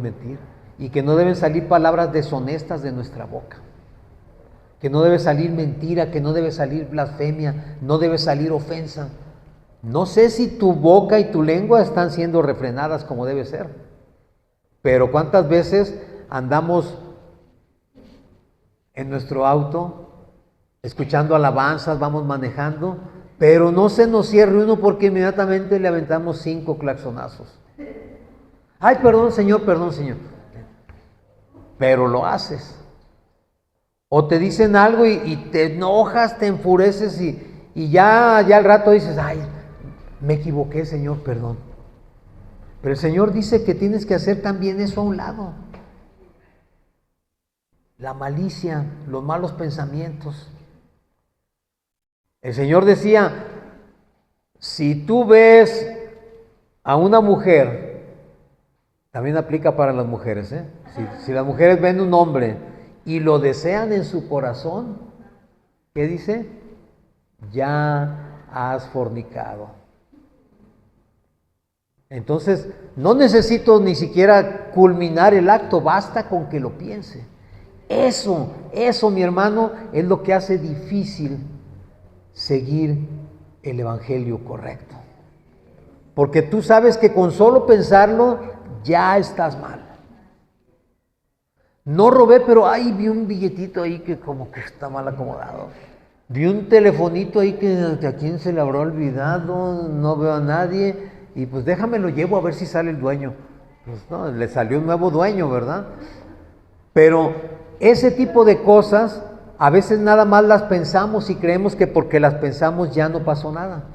mentir y que no deben salir palabras deshonestas de nuestra boca, que no debe salir mentira, que no debe salir blasfemia, no debe salir ofensa. No sé si tu boca y tu lengua están siendo refrenadas como debe ser, pero ¿cuántas veces andamos en nuestro auto escuchando alabanzas, vamos manejando, pero no se nos cierre uno porque inmediatamente le aventamos 5 claxonazos? Ay, perdón Señor, pero lo haces. O te dicen algo y te enojas, te enfureces y ya al rato dices, ay, me equivoqué Señor, perdón. Pero el Señor dice que tienes que hacer también eso a un lado: la malicia, los malos pensamientos. El Señor decía, si tú ves a una mujer, también aplica para las mujeres, si las mujeres ven un hombre y lo desean en su corazón, ¿qué dice? Ya has fornicado. Entonces, no necesito ni siquiera culminar el acto, basta con que lo piense. Eso, mi hermano, es lo que hace difícil seguir el evangelio correcto. Porque tú sabes que con solo pensarlo ya estás mal. No robé, pero ahí vi un billetito ahí que como que está mal acomodado. Vi un telefonito ahí que a quién se le habrá olvidado, no veo a nadie, y pues déjame lo llevo a ver si sale el dueño. Pues no, le salió un nuevo dueño, ¿verdad? Pero ese tipo de cosas a veces nada más las pensamos y creemos que porque las pensamos ya no pasó nada.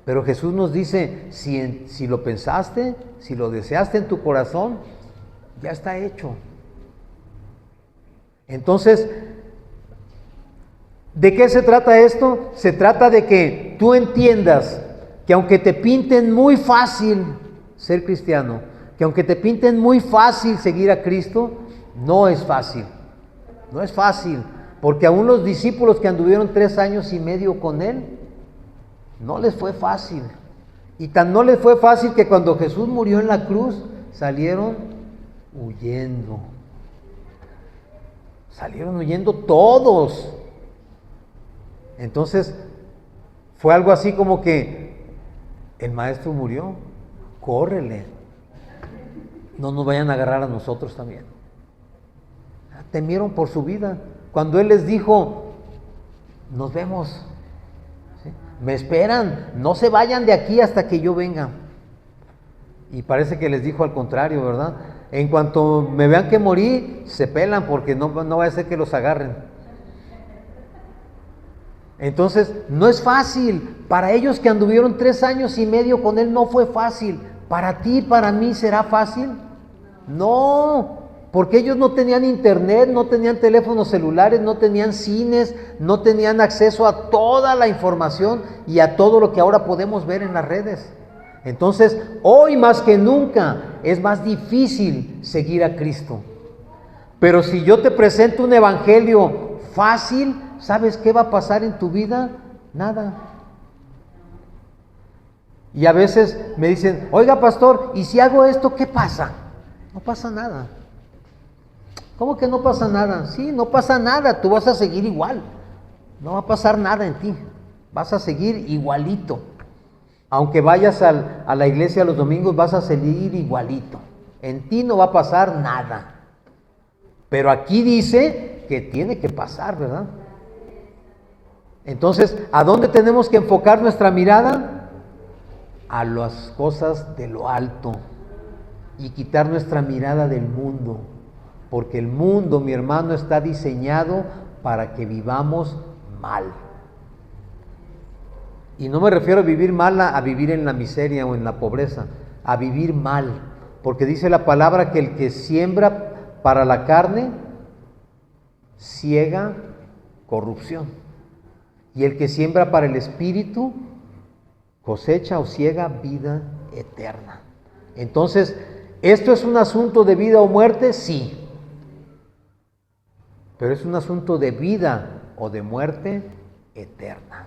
Pero Jesús nos dice, si lo pensaste, si lo deseaste en tu corazón, ya está hecho. Entonces, ¿de qué se trata esto? Se trata de que tú entiendas que aunque te pinten muy fácil ser cristiano, que aunque te pinten muy fácil seguir a Cristo, no es fácil. No es fácil, porque aún los discípulos que anduvieron 3 años y medio con Él, no les fue fácil. Y tan no les fue fácil que cuando Jesús murió en la cruz, salieron huyendo. Salieron huyendo todos. Entonces, fue algo así como que el maestro murió, córrele. No nos vayan a agarrar a nosotros también. Temieron por su vida. Cuando Él les dijo, nos vemos, ¿sí? Me esperan, no se vayan de aquí hasta que yo venga. Y parece que les dijo al contrario, ¿verdad? En cuanto me vean que morí, se pelan porque no va a ser que los agarren. Entonces, no es fácil. Para ellos que anduvieron 3 años y medio con Él no fue fácil. ¿Para ti, para mí será fácil? No, porque ellos no tenían internet, no tenían teléfonos celulares, no tenían cines, no tenían acceso a toda la información y a todo lo que ahora podemos ver en las redes. Entonces, hoy más que nunca es más difícil seguir a Cristo. Pero si yo te presento un evangelio fácil, ¿sabes qué va a pasar en tu vida? Nada. Y a veces me dicen, oiga pastor, ¿y si hago esto, qué pasa? No pasa nada. ¿Cómo que no pasa nada? Sí, no pasa nada, tú vas a seguir igual. No va a pasar nada en ti, vas a seguir igualito. Aunque vayas a la iglesia los domingos, vas a seguir igualito. En ti no va a pasar nada. Pero aquí dice que tiene que pasar, ¿verdad? Entonces, ¿a dónde tenemos que enfocar nuestra mirada? A las cosas de lo alto. Y quitar nuestra mirada del mundo. Porque el mundo, mi hermano, está diseñado para que vivamos mal. Y no me refiero a vivir mal a vivir en la miseria o en la pobreza, a vivir mal. Porque dice la palabra que el que siembra para la carne, ciega corrupción. Y el que siembra para el espíritu, cosecha o ciega vida eterna. Entonces, ¿esto es un asunto de vida o muerte? Sí. Pero es un asunto de vida o de muerte eterna.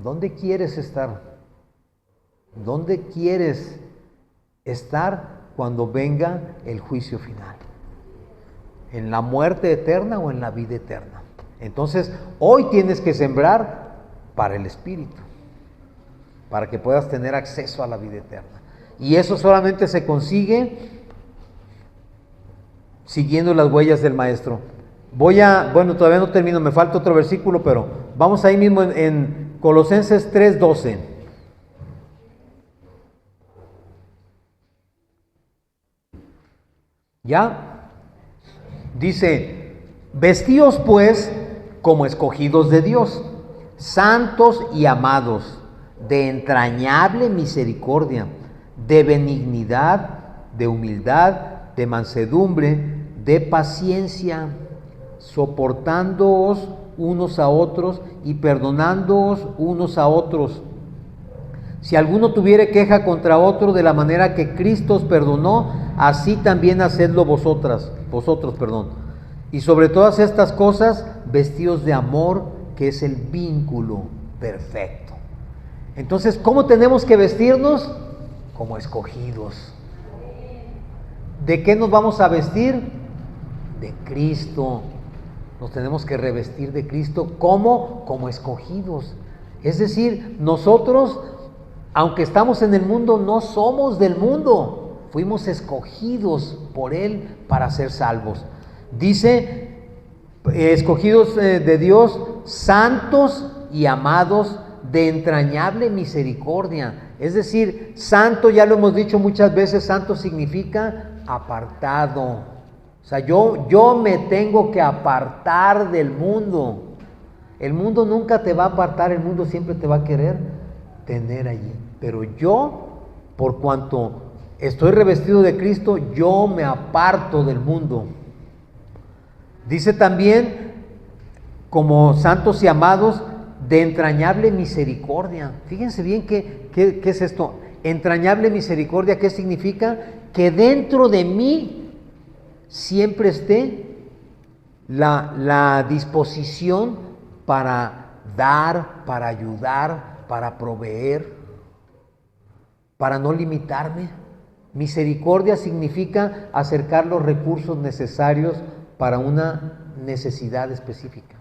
¿Dónde quieres estar? ¿Dónde quieres estar cuando venga el juicio final? ¿En la muerte eterna o en la vida eterna? Entonces, hoy tienes que sembrar para el Espíritu, para que puedas tener acceso a la vida eterna. Y eso solamente se consigue siguiendo las huellas del Maestro. Todavía no termino, me falta otro versículo, pero vamos ahí mismo en Colosenses 3:12. ¿Ya? Dice, vestíos pues como escogidos de Dios, santos y amados, de entrañable misericordia, de benignidad, de humildad, de mansedumbre, de paciencia, soportándoos unos a otros y perdonándoos unos a otros. Si alguno tuviere queja contra otro, de la manera que Cristo os perdonó, así también hacedlo vosotros. Y sobre todas estas cosas, vestíos de amor, que es el vínculo perfecto. Entonces, ¿cómo tenemos que vestirnos? Como escogidos. ¿De qué nos vamos a vestir? De Cristo. Nos tenemos que revestir de Cristo. ¿Cómo? Como escogidos. Es decir, nosotros, aunque estamos en el mundo, no somos del mundo. Fuimos escogidos por Él para ser salvos. Dice, escogidos de Dios, santos y amados de entrañable misericordia. Es decir, santo, ya lo hemos dicho muchas veces, santo significa apartado. O sea, yo me tengo que apartar del mundo. El mundo nunca te va a apartar, el mundo siempre te va a querer tener allí. Pero yo, por cuanto estoy revestido de Cristo, yo me aparto del mundo. Dice también, como santos y amados, de entrañable misericordia. Fíjense bien qué es esto. Entrañable misericordia, ¿qué significa? Que dentro de mí siempre esté la disposición para dar, para ayudar, para proveer, para no limitarme. Misericordia significa acercar los recursos necesarios para una necesidad específica.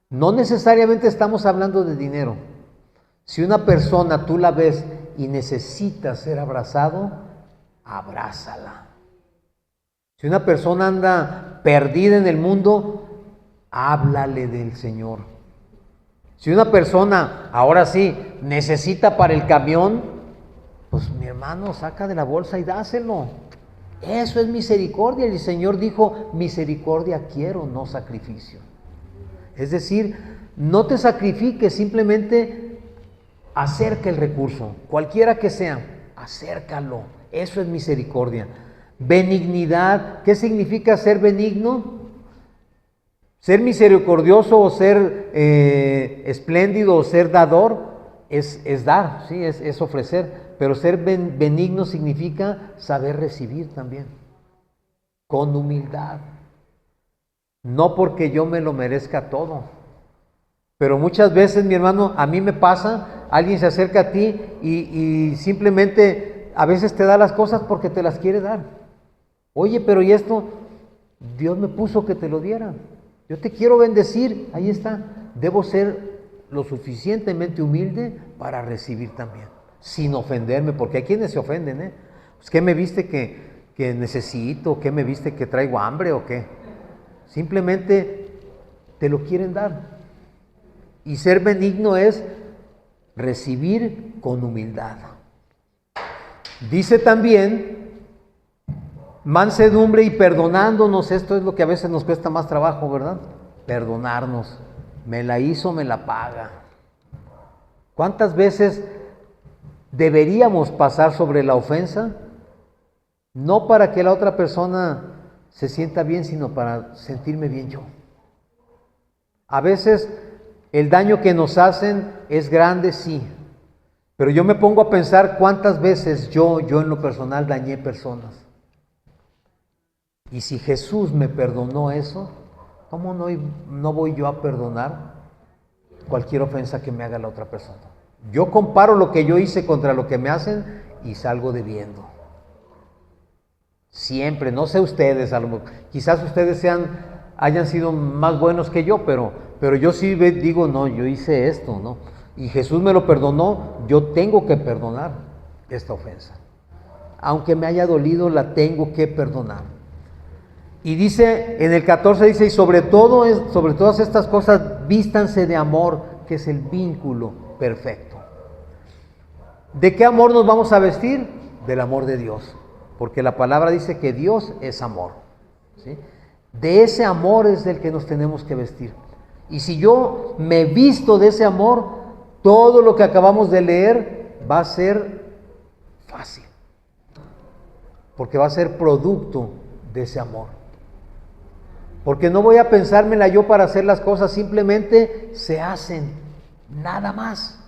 No necesariamente estamos hablando de dinero. Si una persona tú la ves y necesita ser abrazado, abrázala. Si una persona anda perdida en el mundo, háblale del Señor. Si una persona, ahora sí, necesita para el camión, pues mi hermano, saca de la bolsa y dáselo. Eso es misericordia. Y el Señor dijo, misericordia quiero, no sacrificio. Es decir, no te sacrifiques, simplemente acerca el recurso, cualquiera que sea, acércalo. Eso es misericordia. Benignidad, ¿qué significa ser benigno? Ser misericordioso o ser espléndido o ser dador es dar, ¿sí? es ofrecer, pero ser benigno significa saber recibir también, con humildad. No porque yo me lo merezca todo, pero muchas veces, mi hermano, a mí me pasa, alguien se acerca a ti y simplemente a veces te da las cosas porque te las quiere dar. Oye, pero ¿y esto? Dios me puso que te lo diera. Yo te quiero bendecir, ahí está. Debo ser lo suficientemente humilde para recibir también, sin ofenderme, porque hay quienes se ofenden, Pues, ¿qué me viste que necesito? ¿Qué me viste que traigo hambre o qué? Simplemente te lo quieren dar. Y ser benigno es recibir con humildad. Dice también, mansedumbre y perdonándonos. Esto es lo que a veces nos cuesta más trabajo, ¿verdad? Perdonarnos. Me la hizo, me la paga. ¿Cuántas veces deberíamos pasar sobre la ofensa? No para que la otra persona se sienta bien, sino para sentirme bien yo. A veces el daño que nos hacen es grande, sí, pero yo me pongo a pensar cuántas veces yo en lo personal dañé personas. Y si Jesús me perdonó eso, ¿cómo no voy yo a perdonar cualquier ofensa que me haga la otra persona? Yo comparo lo que yo hice contra lo que me hacen y salgo debiendo. Siempre, no sé ustedes, quizás ustedes hayan sido más buenos que yo, pero yo sí digo, no, yo hice esto, ¿no? Y Jesús me lo perdonó, yo tengo que perdonar esta ofensa. Aunque me haya dolido, la tengo que perdonar. Y dice, en el 14 dice, y sobre todas estas cosas, vístanse de amor, que es el vínculo perfecto. ¿De qué amor nos vamos a vestir? Del amor de Dios. Porque la palabra dice que Dios es amor, ¿sí? De ese amor es del que nos tenemos que vestir. Y si yo me visto de ese amor, todo lo que acabamos de leer va a ser fácil. Porque va a ser producto de ese amor. Porque no voy a pensármela yo para hacer las cosas, simplemente se hacen, nada más.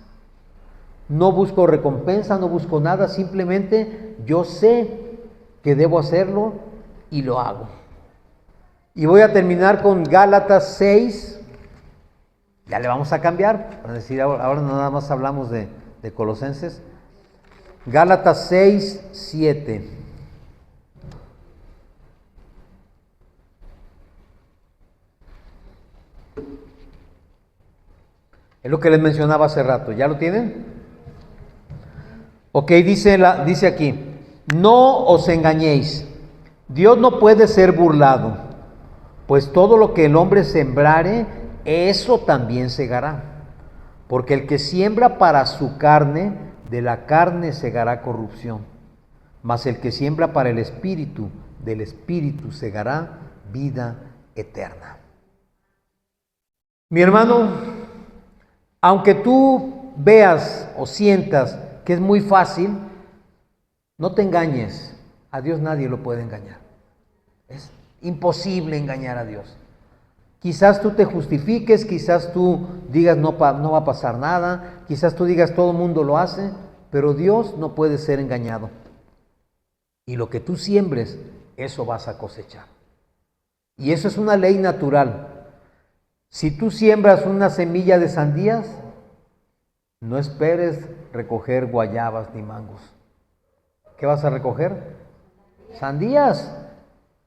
No busco recompensa, no busco nada, simplemente yo sé que debo hacerlo y lo hago. Y voy a terminar con Gálatas 6. Ya le vamos a cambiar, para decir ahora nada más hablamos de Colosenses. Gálatas 6, 7. Es lo que les mencionaba hace rato. ¿Ya lo tienen? Ok, dice aquí, no os engañéis, Dios no puede ser burlado, pues todo lo que el hombre sembrare, eso también segará. Porque el que siembra para su carne, de la carne segará corrupción. Mas el que siembra para el Espíritu, del Espíritu segará vida eterna. Mi hermano, aunque tú veas o sientas que es muy fácil, no te engañes. A Dios nadie lo puede engañar. Es imposible engañar a Dios. Quizás tú te justifiques, quizás tú digas no va a pasar nada, quizás tú digas todo el mundo lo hace, pero Dios no puede ser engañado. Y lo que tú siembres, eso vas a cosechar. Y eso es una ley natural. Si tú siembras una semilla de sandías, no esperes recoger guayabas ni mangos. ¿Qué vas a recoger? Sandías.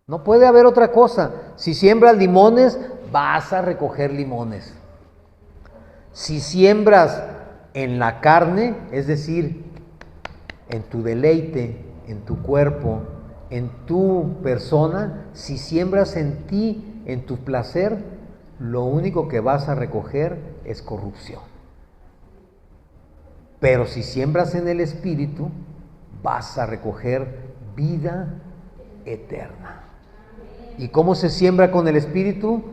No puede haber otra cosa. Si siembras limones, vas a recoger limones. Si siembras en la carne, es decir, en tu deleite, en tu cuerpo, en tu persona, si siembras en ti, en tu placer, lo único que vas a recoger es corrupción. Pero si siembras en el Espíritu, vas a recoger vida eterna. ¿Y cómo se siembra con el Espíritu?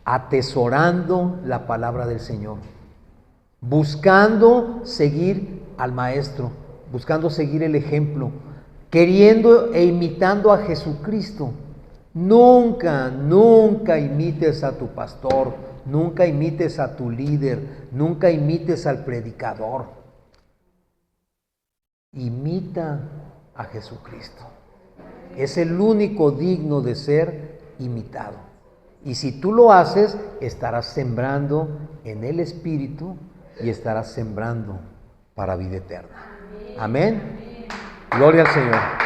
Atesorando la palabra del Señor, buscando seguir al Maestro, buscando seguir el ejemplo, queriendo e imitando a Jesucristo. Nunca imites a tu pastor, nunca imites a tu líder, nunca imites al predicador. Imita a Jesucristo. Es el único digno de ser imitado. Y si tú lo haces, estarás sembrando en el Espíritu y estarás sembrando para vida eterna. Amén. Gloria al Señor.